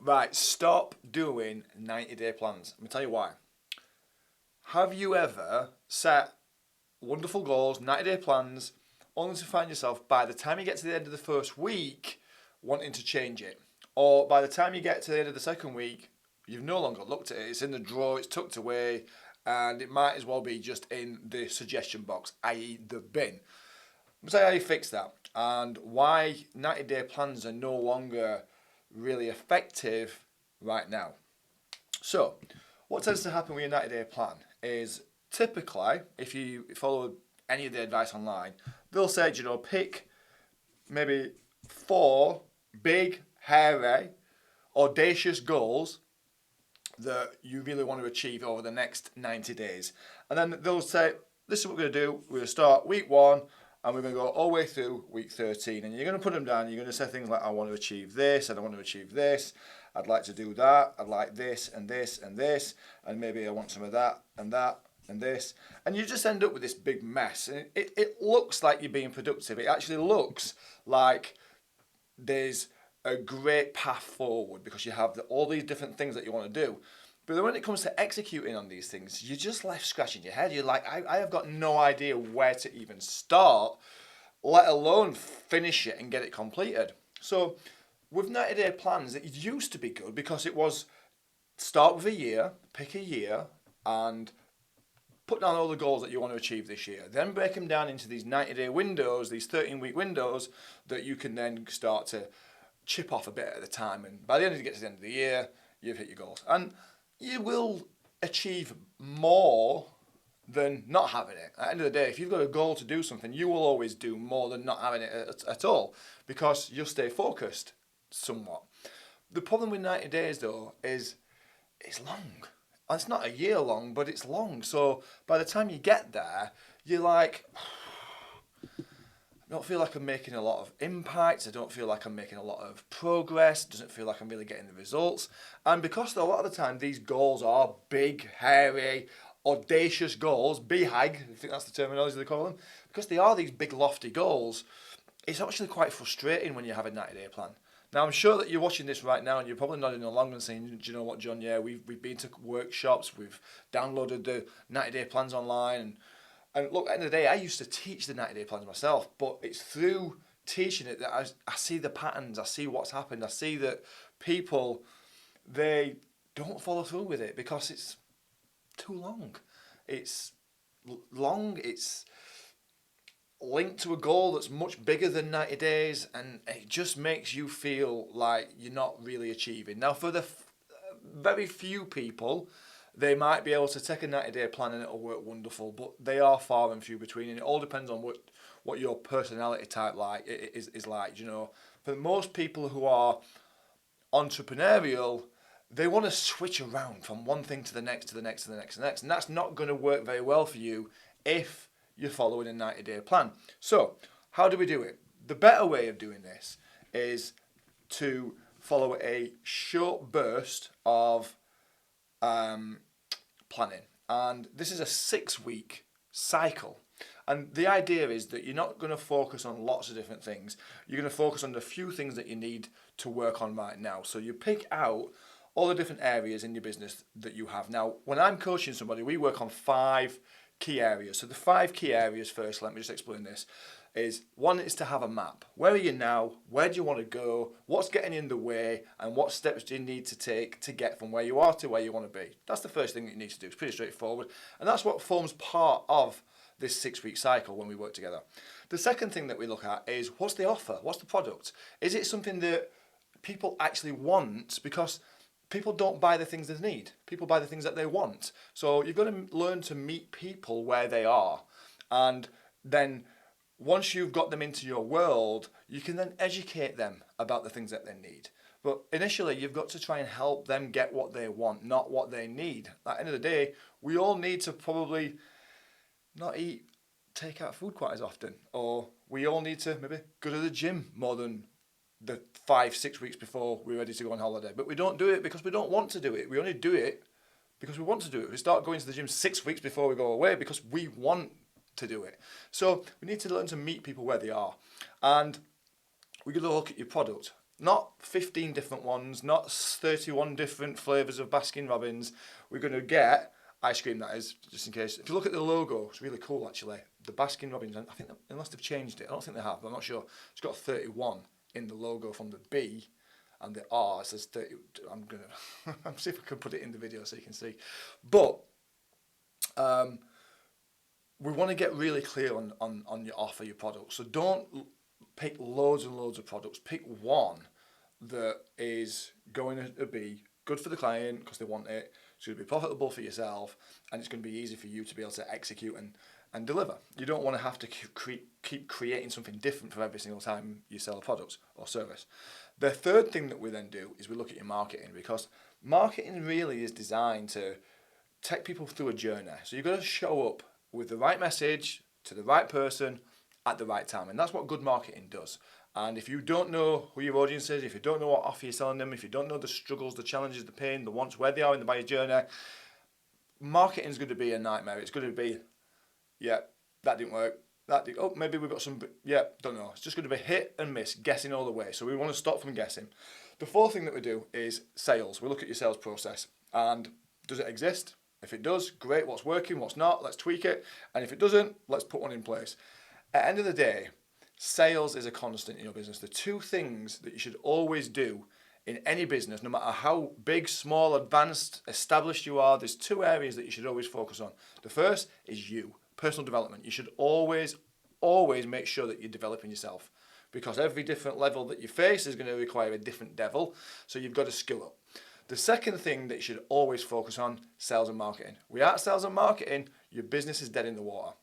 Right, stop doing 90-day plans. Let me tell you why. Have you ever set wonderful goals, 90-day plans, only to find yourself by the time you get to the end of the first week wanting to change it? Or by the time you get to the end of the second week, you've no longer looked at it, it's in the drawer, it's tucked away, and it might as well be just in the suggestion box, i.e., the bin. I'll tell you how you fix that and why 90-day plans are no longer really effective right now. So, what tends to happen with your 90-day plan is typically, if you follow any of the advice online, they'll say, pick maybe 4 big, hairy, audacious goals that you really want to achieve over the next 90 days. And then they'll say, this is what we're going to do. We're going to start week 1 and we're going to go all the way through week 13. And you're going to put them down. You're going to say things like, I want to achieve this and I want to achieve this. I'd like to do that. I'd like this and this and this. And maybe I want some of that and that and this. And you just end up with this big mess. And it looks like you're being productive. It actually looks like there's a great path forward because you have all these different things that you want to do. But then when it comes to executing on these things, you're just left scratching your head. You're like, I have got no idea where to even start, let alone finish it and get it completed. So with 90-day plans, it used to be good because it was start with a year, pick a year, and put down all the goals that you want to achieve this year. Then break them down into these 90-day windows, these 13-week windows that you can then start to chip off a bit at a time. And by the end, you get to the end of the year, you've hit your goals. And you will achieve more than not having it. At the end of the day, if you've got a goal to do something, you will always do more than not having it at all because you'll stay focused somewhat. The problem with 90 days, though, is it's long. It's not a year long, but it's long. So by the time you get there, you're like, I don't feel like I'm making a lot of impact. I don't feel like I'm making a lot of progress. It doesn't feel like I'm really getting the results. And because a lot of the time these goals are big, hairy, audacious goals, BHAG, I think that's the terminology they call them, because they are these big lofty goals, it's actually quite frustrating when you have a 90-day plan. Now, I'm sure that you're watching this right now and you're probably nodding along and saying, do you know what, John, yeah, we've been to workshops, we've downloaded the 90-day plans online. And look, at the end of the day, I used to teach the 90-day plans myself, but it's through teaching it that I see the patterns, I see what's happened, I see that people, they don't follow through with it because it's too long. It's long, it's linked to a goal that's much bigger than 90 days, and it just makes you feel like you're not really achieving. Now, for the very few people, they might be able to take a 90-day plan and it'll work wonderful, but they are far and few between, and it all depends on what your personality type is like. For most people who are entrepreneurial, they want to switch around from one thing to the next, to the next, to the next, to the next, and that's not going to work very well for you if you're following a 90-day plan. So, how do we do it? The better way of doing this is to follow a short burst of planning. And this is a 6-week cycle. And the idea is that you're not going to focus on lots of different things. You're going to focus on the few things that you need to work on right now. So you pick out all the different areas in your business that you have. Now, when I'm coaching somebody, we work on 5 key areas. So the 5 key areas first, let me just explain this, is one is to have a map. Where are you now? Where do you want to go? What's getting in the way? And what steps do you need to take to get from where you are to where you want to be? That's the first thing that you need to do. It's pretty straightforward. And that's what forms part of this 6-week cycle when we work together. The second thing that we look at is what's the offer? What's the product? Is it something that people actually want? Because people don't buy the things they need. People buy the things that they want. So you're going to learn to meet people where they are. And then once you've got them into your world, you can then educate them about the things that they need. But initially, you've got to try and help them get what they want, not what they need. At the end of the day, we all need to probably not eat takeout food quite as often. Or we all need to maybe go to the gym more than the 5-6 weeks before we're ready to go on holiday. But we don't do it because we don't want to do it. We only do it because we want to do it. We start going to the gym 6 weeks before we go away because we want to do it. So we need to learn to meet people where they are. And we're going to look at your product. not 15 different ones, not 31 different flavours of Baskin Robbins. We're going to get ice cream, that is, just in case. If you look at the logo, it's really cool actually. The Baskin Robbins, I think unless they've changed it, I don't think they have, but I'm not sure. It's got 31 in the logo from the B, and the R says 30. I'm gonna see if I can put it in the video so you can see. But we want to get really clear on your offer, your product. So don't pick loads and loads of products. Pick one that is going to be good for the client because they want it. It's going to be profitable for yourself, and it's going to be easy for you to be able to execute and deliver. You don't want to have to keep creating something different for every single time you sell a product or service. The third thing that we then do is we look at your marketing, because marketing really is designed to take people through a journey. So you've got to show up with the right message to the right person at the right time, and that's what good marketing does. And if you don't know who your audience is, if you don't know what offer you're selling them, if you don't know the struggles, the challenges, the pain, the wants, where they are in the buyer journey, marketing is going to be a nightmare. It's going to be, yeah, that didn't work. Oh, maybe we've got some, yeah, don't know. It's just going to be hit and miss, guessing all the way. So we want to stop from guessing. The fourth thing that we do is sales. We look at your sales process, and does it exist? If it does, great. What's working, what's not? Let's tweak it. And if it doesn't, let's put one in place. At the end of the day, sales is a constant in your business. The two things that you should always do in any business, no matter how big, small, advanced, established you are, there's two areas that you should always focus on. The first is you, personal development. You should always make sure that you're developing yourself, because every different level that you face is going to require a different devil. So you've got to skill up. The second thing that you should always focus on, sales and marketing. Without sales and marketing, your business is dead in the water.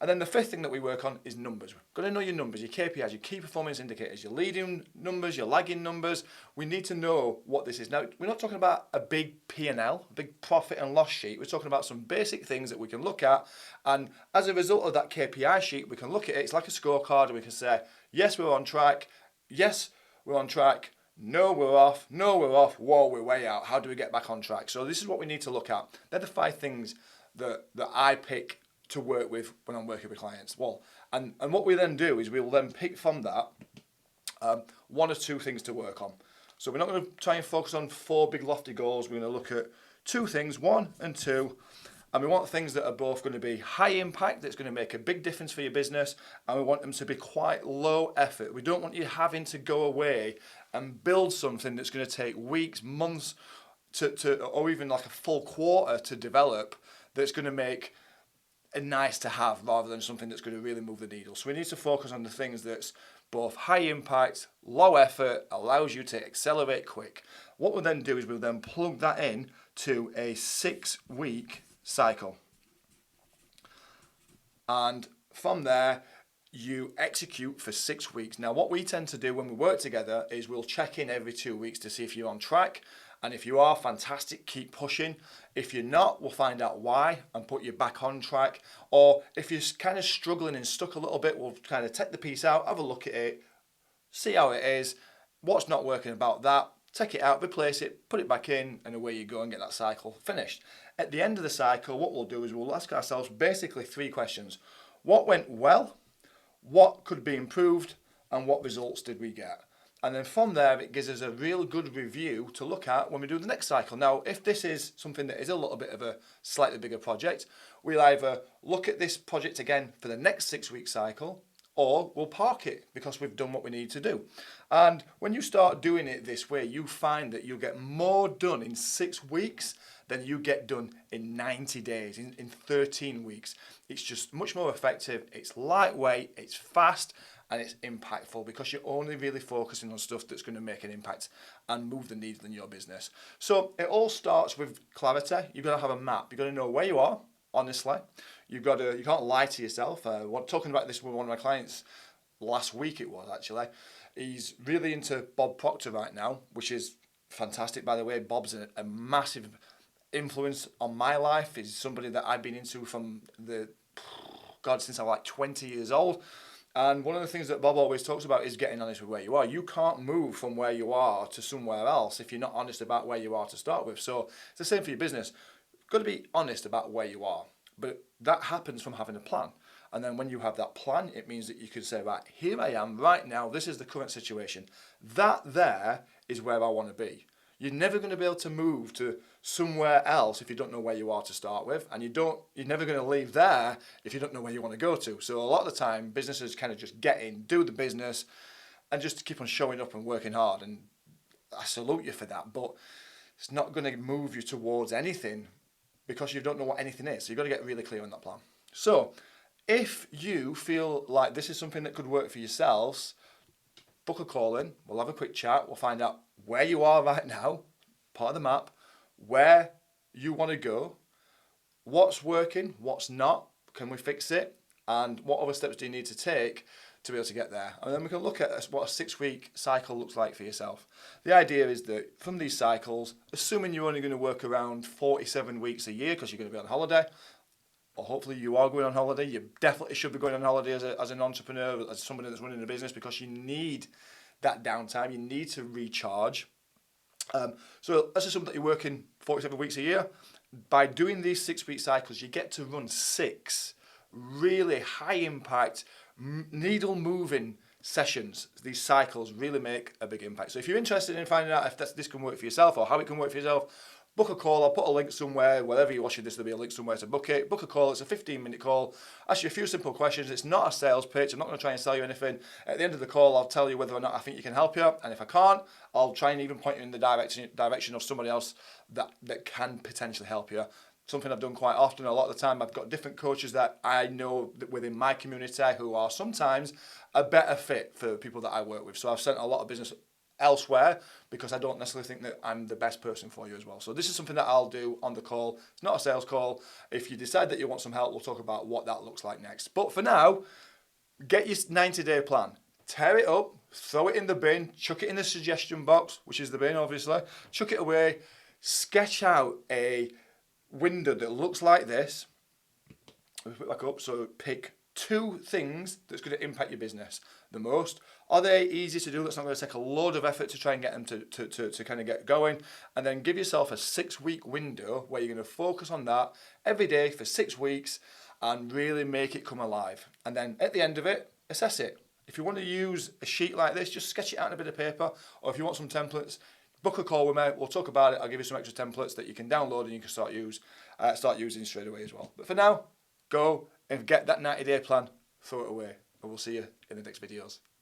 And then the fifth thing that we work on is numbers. We've got to know your numbers, your KPIs, your key performance indicators, your leading numbers, your lagging numbers. We need to know what this is. Now, we're not talking about a big P&L, a big profit and loss sheet. We're talking about some basic things that we can look at. And as a result of that KPI sheet, we can look at it. It's like a scorecard, and we can say, yes, we're on track. Yes, we're on track. No, we're off. No, we're off. Whoa, we're way out. How do we get back on track? So this is what we need to look at. They're the 5 things that I pick to work with when I'm working with clients. Well, and what we then do is we'll then pick from that 1 or 2 things to work on. So we're not going to try and focus on 4 big lofty goals. We're going to look at 2 things, 1 and 2. And we want things that are both going to be high impact, that's going to make a big difference for your business, and we want them to be quite low effort. We don't want you having to go away and build something that's going to take weeks, months, or even like a full quarter to develop, that's going to make a nice to have rather than something that's going to really move the needle. So we need to focus on the things that's both high impact, low effort, allows you to accelerate quick. What we'll then do is we'll then plug that in to a 6-week cycle. And from there, you execute for 6 weeks. Now, what we tend to do when we work together is we'll check in every 2 weeks to see if you're on track. And if you are, fantastic, keep pushing. If you're not, we'll find out why and put you back on track. Or if you're kind of struggling and stuck a little bit, we'll kind of take the piece out, have a look at it, see how it is, what's not working about that, take it out, replace it, put it back in, and away you go and get that cycle finished. At the end of the cycle, what we'll do is we'll ask ourselves basically 3 questions. What went well? What could be improved? And what results did we get? And then from there, it gives us a real good review to look at when we do the next cycle. Now, if this is something that is a little bit of a slightly bigger project, we'll either look at this project again for the next 6-week cycle, or we'll park it because we've done what we need to do. And when you start doing it this way, you find that you'll get more done in 6 weeks than you get done in 90 days, in 13 weeks. It's just much more effective, it's lightweight, it's fast, and it's impactful because you're only really focusing on stuff that's going to make an impact and move the needle in your business. So it all starts with clarity. You've got to have a map. You've got to know where you are, honestly. You can't lie to yourself. Talking about this with one of my clients last week, it was actually. He's really into Bob Proctor right now, which is fantastic, by the way. Bob's a massive influence on my life. He's somebody that I've been into from since I was like 20 years old. And one of the things that Bob always talks about is getting honest with where you are. You can't move from where you are to somewhere else if you're not honest about where you are to start with. So it's the same for your business. You've got to be honest about where you are. But that happens from having a plan. And then when you have that plan, it means that you can say, right, here I am right now. This is the current situation. That there is where I want to be. You're never going to be able to move to somewhere else if you don't know where you are to start with, and you're never going to leave there if you don't know where you want to go to. So a lot of the time, businesses kind of just get in, do the business, and just keep on showing up and working hard. And I salute you for that, but it's not going to move you towards anything because you don't know what anything is. So you've got to get really clear on that plan. So if you feel like this is something that could work for yourselves, book a call in. We'll have a quick chat. We'll find out where you are right now, part of the map, where you want to go, what's working, what's not, can we fix it, and what other steps do you need to take to be able to get there. And then we can look at what a 6-week cycle looks like for yourself. The idea is that from these cycles, assuming you're only going to work around 47 weeks a year because you're going to be on holiday, or hopefully you are going on holiday, you definitely should be going on holiday as an entrepreneur, as somebody that's running a business, because you need that downtime, you need to recharge. So let's assume that you're working 47 weeks a year. By doing these 6-week cycles, you get to run 6 really high impact, needle moving sessions. These cycles really make a big impact. So if you're interested in finding out if this can work for yourself or how it can work for yourself, book a call. I'll put a link somewhere. Wherever you're watching this, there'll be a link somewhere to book it. Book a call. It's a 15-minute call. Ask you a few simple questions. It's not a sales pitch. I'm not going to try and sell you anything. At the end of the call, I'll tell you whether or not I think you can help you. And if I can't, I'll try and even point you in the direction of somebody else that can potentially help you. Something I've done quite often. A lot of the time, I've got different coaches that I know that within my community who are sometimes a better fit for people that I work with. So I've sent a lot of business elsewhere because I don't necessarily think that I'm the best person for you as well. So this is something that I'll do on the call. It's not a sales call. If you decide that you want some help, we'll talk about what that looks like next. But for now, get your 90-day plan. Tear it up, throw it in the bin, chuck it in the suggestion box, which is the bin obviously, chuck it away, sketch out a window that looks like this. Put it back up. So pick 2 things that's going to impact your business the most. Are they easy to do? That's not going to take a load of effort to try and get them to kind of get going. And then give yourself a 6-week window where you're going to focus on that every day for 6 weeks and really make it come alive. And then at the end of it, assess it. If you want to use a sheet like this, just sketch it out on a bit of paper. Or if you want some templates, book a call with me. We'll talk about it. I'll give you some extra templates that you can download and you can start using straight away as well. But for now, go and get that 90-day plan, throw it away, and we'll see you in the next videos.